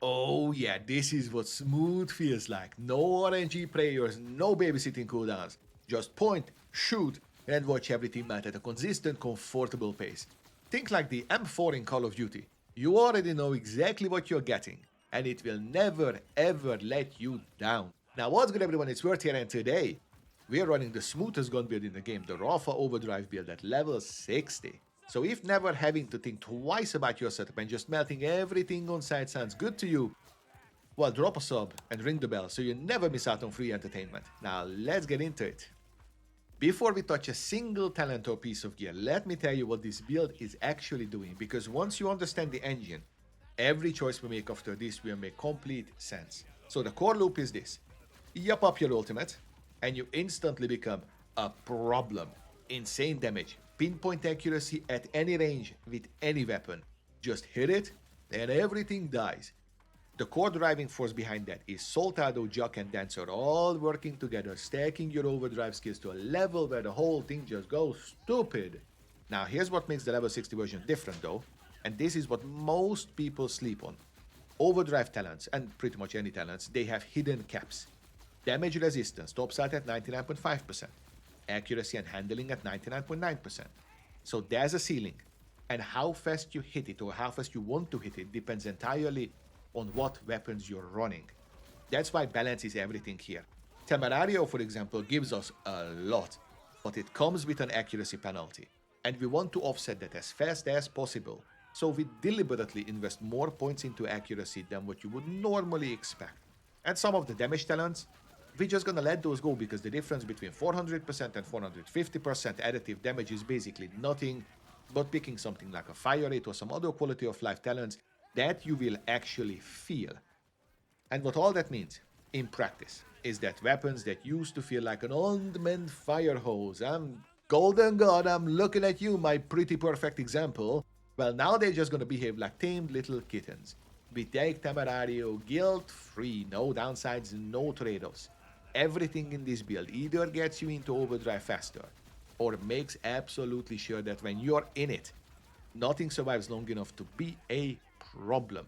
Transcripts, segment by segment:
Oh yeah, this is what smooth feels like. No RNG prayers, no babysitting cooldowns. Just point, shoot, and watch everything melt at a consistent, comfortable pace. Think like the M4 in Call of Duty. You already know exactly what you're getting, and it will never ever let you down. Now what's good everyone, it's Verti here, and today we're running the smoothest gun build in the game, the Rafa Overdrive build at level 60. So if never having to think twice about your setup and just melting everything on site sounds good to you, well, drop a sub and ring the bell so you never miss out on free entertainment. Now let's get into it. Before we touch a single talent or piece of gear, let me tell you what this build is actually doing, because once you understand the engine, every choice we make after this will make complete sense. So the core loop is this. Yup up your ultimate, and you instantly become a problem. Insane damage, pinpoint accuracy at any range with any weapon. Just hit it, and everything dies. The core driving force behind that is Soltado, Jaque, and Dancer all working together, stacking your overdrive skills to a level where the whole thing just goes stupid. Now here's what makes the level 60 version different though, and this is what most people sleep on. Overdrive talents, and pretty much any talents, they have hidden caps. Damage resistance tops out at 99.5%, accuracy and handling at 99.9%. So there's a ceiling, and how fast you hit it or how fast you want to hit it depends entirely on what weapons you're running. That's why balance is everything here. Temerario, for example, gives us a lot, but it comes with an accuracy penalty, and we want to offset that as fast as possible. So we deliberately invest more points into accuracy than what you would normally expect. And some of the damage talents, we're just gonna let those go because the difference between 400% and 450% additive damage is basically nothing, but picking something like a fire rate or some other quality of life talents that you will actually feel. And what all that means in practice is that weapons that used to feel like an unmanned fire hose, I'm golden god, I'm looking at you, my pretty perfect example, well, now they're just gonna behave like tamed little kittens. We take Temerario guilt-free, no downsides, no trade-offs. Everything in this build either gets you into overdrive faster, or makes absolutely sure that when you're in it, nothing survives long enough to be a problem.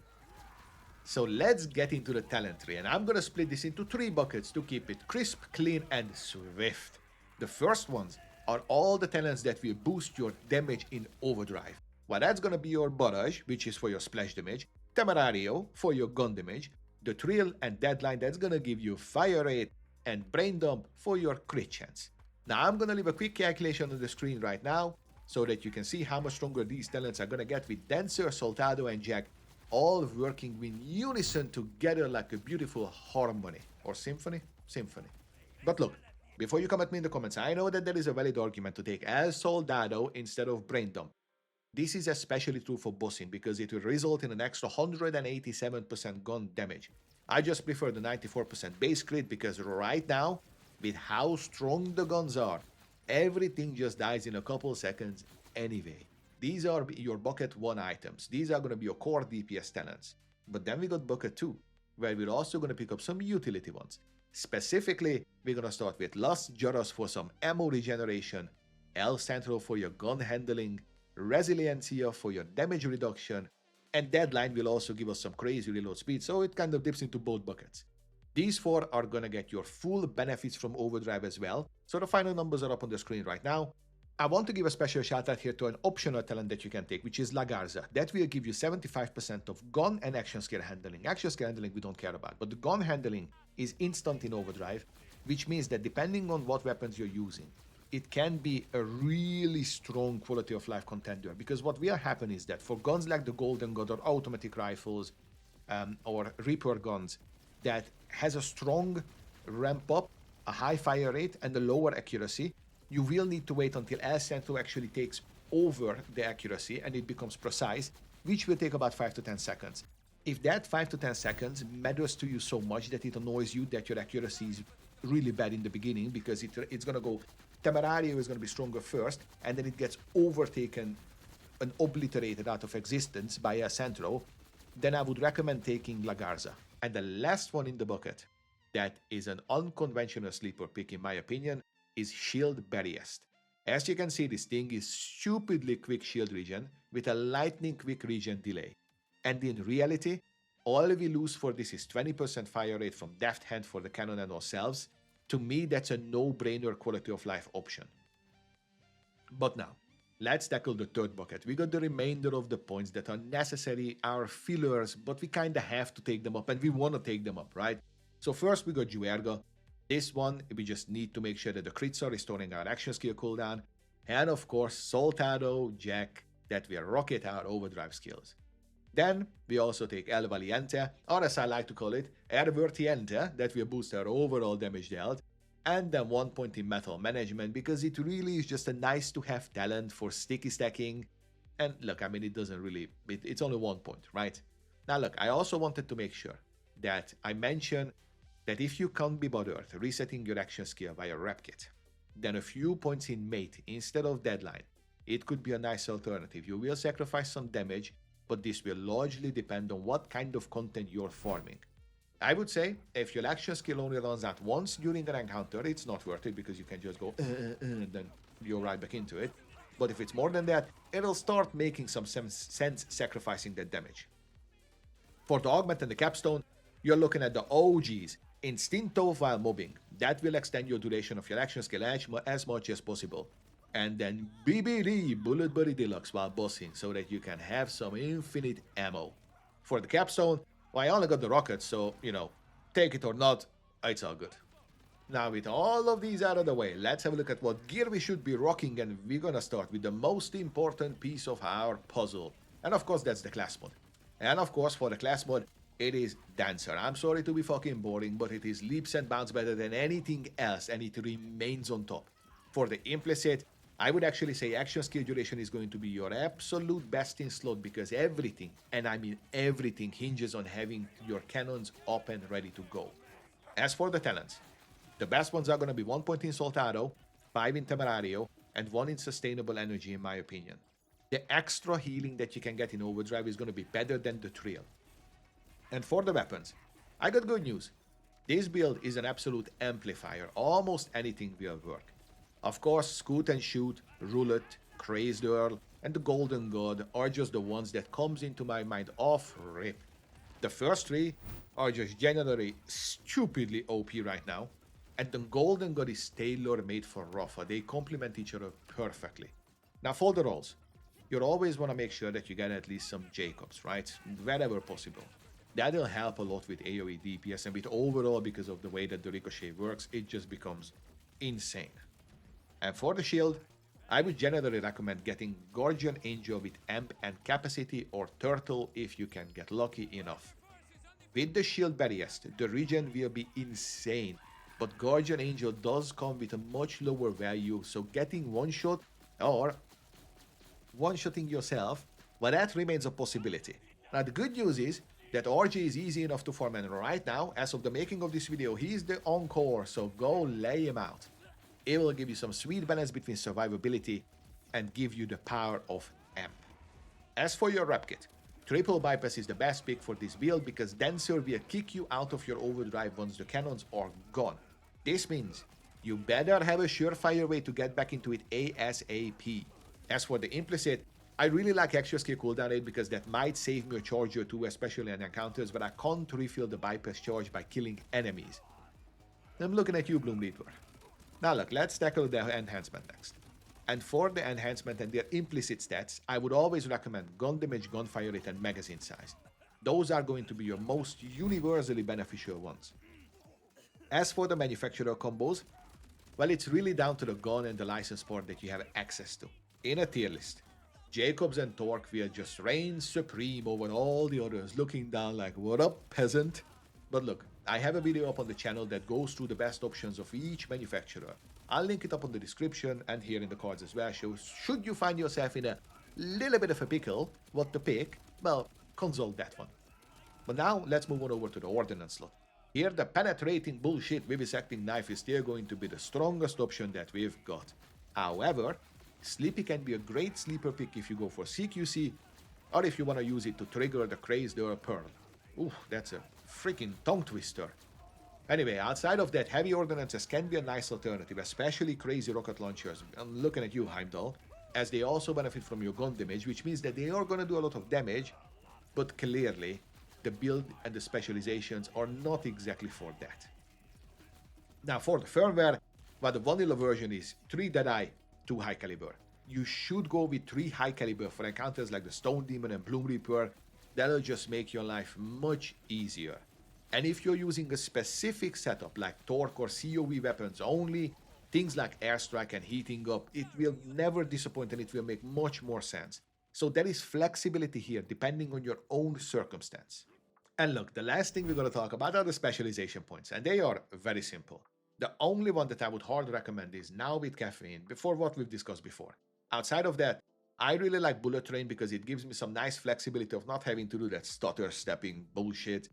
So let's get into the talent tree, and I'm gonna split this into 3 buckets to keep it crisp, clean, and swift. The first ones are all the talents that will boost your damage in overdrive. Well, that's gonna be your barrage, which is for your splash damage, Temerario for your gun damage, the thrill and deadline, that's gonna give you fire rate, and brain dump for your crit chance. Now I'm gonna leave a quick calculation on the screen right now so that you can see how much stronger these talents are gonna get with Dancer, Soltado, and Jaque all working in unison together like a beautiful harmony. Or symphony? Symphony. But look, before you come at me in the comments, I know that there is a valid argument to take as Soldado instead of Brain Dump. This is especially true for bossing because it will result in an extra 187% gun damage. I just prefer the 94% base crit because right now, with how strong the guns are, everything just dies in a couple seconds anyway. These are your bucket 1 items. These are going to be your core DPS talents. But then we got bucket 2, where we're also going to pick up some utility ones. Specifically, we're going to start with Las Juras for some ammo regeneration, El Centro for your gun handling, Resiliencia for your damage reduction, and Deadline will also give us some crazy reload speed, so it kind of dips into both buckets. These 4 are gonna get your full benefits from Overdrive as well, so the final numbers are up on the screen right now. I want to give a special shout out here to an optional talent that you can take, which is La Garza. That will give you 75% of gun and action skill handling. Action skill handling we don't care about, but the gun handling is instant in Overdrive, which means that depending on what weapons you're using, it can be a really strong quality of life contender, because what will happen is that for guns like the Golden God or automatic rifles or Reaper guns that has a strong ramp up, a high fire rate and a lower accuracy, you will need to wait until El Centro actually takes over the accuracy and it becomes precise, which will take about 5 to 10 seconds. If that 5 to 10 seconds matters to you so much that it annoys you that your accuracy is really bad in the beginning, because it's going to go, Temerario is going to be stronger first, and then it gets overtaken and obliterated out of existence by El Centro, then I would recommend taking La Garza. And the last one in the bucket, that is an unconventional sleeper pick in my opinion, is Shield Barriest. As you can see, this thing is stupidly quick shield regen with a lightning quick regen delay. And in reality, all we lose for this is 20% fire rate from deft hand for the cannon and ourselves. To me, that's a no-brainer quality of life option. But now, let's tackle the third bucket. We got the remainder of the points that are necessary, are fillers, but we kinda have to take them up, and we wanna take them up, right? So first we got Juerga. This one, we just need to make sure that the crits are restoring our action skill cooldown. And of course, Soltado, Jaque, that will rocket our overdrive skills. Then, we also take El Valiente, or as I like to call it, El Vertiente, that will boost our overall damage dealt. And then 1 point in metal management, because it really is just a nice to have talent for sticky stacking. And look, I mean, it doesn't really, it's only 1 point, right? Now look, I also wanted to make sure that I mention that if you can't be bothered resetting your action skill via Repkit, then a few points in mate instead of deadline, it could be a nice alternative. You will sacrifice some damage, but this will largely depend on what kind of content you're farming. I would say, if your action skill only runs out once during an encounter, it's not worth it because you can just go and then you're right back into it. But if it's more than that, it'll start making some sense sacrificing that damage. For the augment and the capstone, you're looking at the OGs, Instinto while mobbing. That will extend your duration of your action skill as much as possible. And then BBD, Bullet Buddy Deluxe while bossing, so that you can have some infinite ammo. For the capstone, well, I only got the rockets, so, you know, take it or not, it's all good. Now, with all of these out of the way, let's have a look at what gear we should be rocking, and we're gonna start with the most important piece of our puzzle. And of course, that's the class mod. And of course, for the class mod, it is Dancer. I'm sorry to be fucking boring, but it is leaps and bounds better than anything else, and it remains on top. For the implicit, I would actually say action skill duration is going to be your absolute best in slot, because everything, and I mean everything, hinges on having your cannons up and ready to go. As for the talents, the best ones are going to be 1 point in Soltado, 5 in Temerario, and 1 in Sustainable Energy in my opinion. The extra healing that you can get in Overdrive is going to be better than the Trial. And for the weapons, I got good news. This build is an absolute amplifier. Almost anything will work. Of course, Scoot and Shoot, Roulette, Crazed Earl, and the Golden God are just the ones that comes into my mind off rip. The first three are just generally stupidly OP right now, and the Golden God is tailor-made for Rafa. They complement each other perfectly. Now for the rolls, you always want to make sure that you get at least some Jacobs, right? Wherever possible. That'll help a lot with AoE DPS, and with overall, because of the way that the ricochet works, it just becomes insane. And for the shield, I would generally recommend getting Guardian Angel with Amp and Capacity, or Turtle if you can get lucky enough. With the shield barriest, the regen will be insane, but Guardian Angel does come with a much lower value, so getting one shot or one-shotting yourself, well, that remains a possibility. Now the good news is that RG is easy enough to farm, and right now, as of the making of this video, he's the encore, so go lay him out. It will give you some sweet balance between survivability and give you the power of Amp. As for your Repkit, triple bypass is the best pick for this build, because Dancer will kick you out of your overdrive once the cannons are gone. This means you better have a surefire way to get back into it ASAP. As for the implicit, I really like extra skill cooldown 8 because that might save me a charge or two, especially in encounters where I can't refill the bypass charge by killing enemies. I'm looking at you, Bloom Reaper. Now look, let's tackle the enhancement next. And for the enhancement and their implicit stats, I would always recommend gun damage, gunfire rate, and magazine size. Those are going to be your most universally beneficial ones. As for the manufacturer combos, well, it's really down to the gun and the license port that you have access to. In a tier list, Jacobs and Torque will just reign supreme over all the others, looking down like, what up, peasant? But look, I have a video up on the channel that goes through the best options of each manufacturer. I'll link it up on the description and here in the cards as well, so should you find yourself in a little bit of a pickle, what to pick, well, consult that one. But now, let's move on over to the Ordnance slot. Here, the penetrating bullshit vivisecting knife is still going to be the strongest option that we've got. However, Sleepy can be a great sleeper pick if you go for CQC, or if you want to use it to trigger the Crazed Earl Pearl. Ooh, that's a freaking tongue twister. Anyway, outside of that, heavy ordnances can be a nice alternative, especially crazy rocket launchers. I'm looking at you, Heimdall, as they also benefit from your gun damage, which means that they are going to do a lot of damage, but clearly, the build and the specializations are not exactly for that. Now for the firmware, well, the vanilla version is 3 Deadeye, 2 high caliber. You should go with 3 high caliber for encounters like the Stone Demon and Bloom Reaper. That'll just make your life much easier. And if you're using a specific setup like Torque or COV weapons only, things like airstrike and heating up, it will never disappoint and it will make much more sense. So there is flexibility here depending on your own circumstance. And look, the last thing we're going to talk about are the specialization points, and they are very simple. The only one that I would hard recommend is Now with Caffeine, before what we've discussed before. Outside of that, I really like Bullet Train because it gives me some nice flexibility of not having to do that stutter stepping bullshit.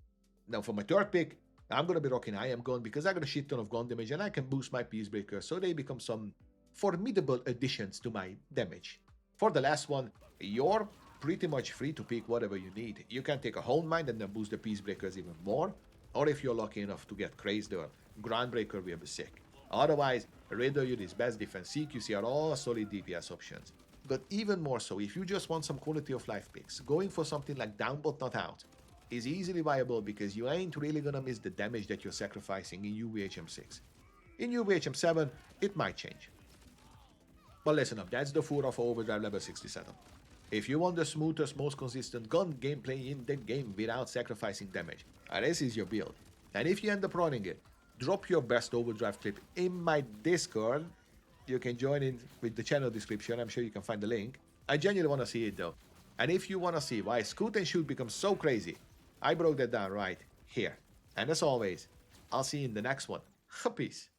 Now for my third pick, I'm going to be rocking I Am Gun because I got a shit ton of gun damage and I can boost my Peacebreaker, so they become some formidable additions to my damage. For the last one, you're pretty much free to pick whatever you need. You can take a Hone Mind and then boost the Peacebreakers even more, or if you're lucky enough to get Crazed Earl, Groundbreaker will be sick. Otherwise, Raider Unit's best defense CQC are all solid DPS options. But even more so, if you just want some quality of life picks, going for something like Down But Not Out is easily viable because you ain't really gonna miss the damage that you're sacrificing in UVHM6. In UVHM7, it might change. But listen up, that's the full Rafa Overdrive level 67. If you want the smoothest, most consistent gun gameplay in the game without sacrificing damage, this is your build. And if you end up running it, drop your best Overdrive clip in my Discord. You can join in with the channel description, I'm sure you can find the link. I genuinely want to see it though. And if you want to see why Scoot and Shoot becomes so crazy, I broke that down right here. And as always, I'll see you in the next one. Peace.